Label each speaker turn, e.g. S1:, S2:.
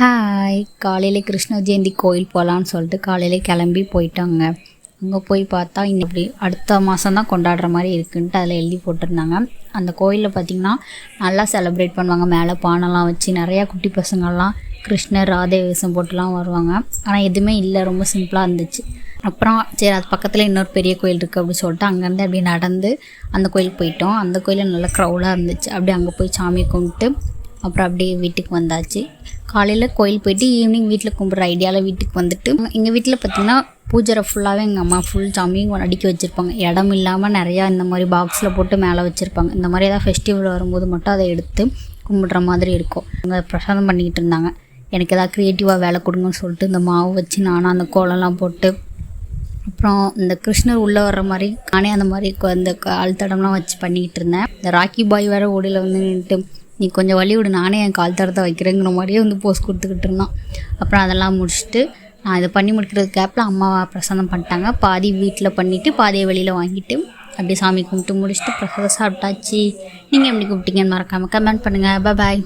S1: Hi, காலையில் கிருஷ்ண ஜெயந்தி கோயில் போகலான்னு சொல்லிட்டு காலையில் கிளம்பி போயிட்டாங்க. அங்கே போய் பார்த்தா இப்படி அடுத்த மாதம் தான் கொண்டாடுற மாதிரி இருக்குன்ட்டு அதில் எழுதி போட்டிருந்தாங்க. அந்த கோயிலில் பார்த்திங்கன்னா நல்லா செலிப்ரேட் பண்ணுவாங்க. மேலே பானைலாம் வச்சு நிறையா குட்டி பசங்கள்லாம் கிருஷ்ணர் ராதே வேஷம் போட்டுலாம் வருவாங்க. ஆனால் எதுவுமே இல்லை, ரொம்ப சிம்பிளாக இருந்துச்சு. அப்புறம் சரி, அது பக்கத்தில் இன்னொரு பெரிய கோயில் இருக்குது அப்படின்னு சொல்லிட்டு அங்கேருந்து அப்படியே நடந்து அந்த கோயிலுக்கு போயிட்டோம். அந்த கோயிலில் நல்லா க்ரௌடாக இருந்துச்சு. அப்படியே அங்கே போய் சாமியை கும்பிட்டு அப்புறம் அப்படியே வீட்டுக்கு வந்தாச்சு. காலையில் கோயில் போயிட்டு ஈவினிங் வீட்டில் கும்பிட்ற ஐடியாவில் வீட்டுக்கு வந்துட்டு எங்கள் வீட்டில் பார்த்திங்கன்னா பூஜை ஃபுல்லாகவே எங்கள் அம்மா ஃபுல் சாமியும் அடுக்கி வச்சுருப்பாங்க. இடம் இல்லாமல் நிறையா இந்த மாதிரி பாக்ஸில் போட்டு மேலே வச்சுருப்பாங்க. இந்த மாதிரி ஏதாவது ஃபெஸ்டிவல் வரும்போது மட்டும் அதை எடுத்து கும்பிட்ற மாதிரி இருக்கும். அங்கே பிரசாதம் பண்ணிக்கிட்டு இருந்தாங்க. எனக்கு எதாவது க்ரியேட்டிவாக வேலை கொடுங்கன்னு சொல்லிட்டு இந்த மாவு வச்சு நானும் அந்த கோலம்லாம் போட்டு அப்புறம் இந்த கிருஷ்ணர் உள்ளே வர்ற மாதிரி நானே அந்த மாதிரி இந்த கால் தடம்லாம் வச்சு பண்ணிக்கிட்டு இருந்தேன். இந்த ராக்கி பாய் வேறு ஓடியில் வந்து நின்றுட்டு நீ கொஞ்சம் வழி விடு, நானே என் கால் தடத்தை வைக்கிறேங்கிற மாதிரியே வந்து போஸ் கொடுத்துக்கிட்டு இருந்தான். அப்புறம் அதெல்லாம் முடிச்சுட்டு நான் இதை பண்ணி முடிக்கிறது கேப்பில் அம்மா பிரசாதம் பண்ணிட்டாங்க. பாதி வீட்டில் பண்ணிவிட்டு பாதியை வெளியில் வாங்கிட்டு அப்படியே சாமி கும்பிட்டு முடிச்சுட்டு பிரசாதம் சாப்பிட்டாச்சு. நீங்கள் எப்படி கும்பிட்டீங்கன்னு மறக்காமல் கமெண்ட் பண்ணுங்கள். பாய்.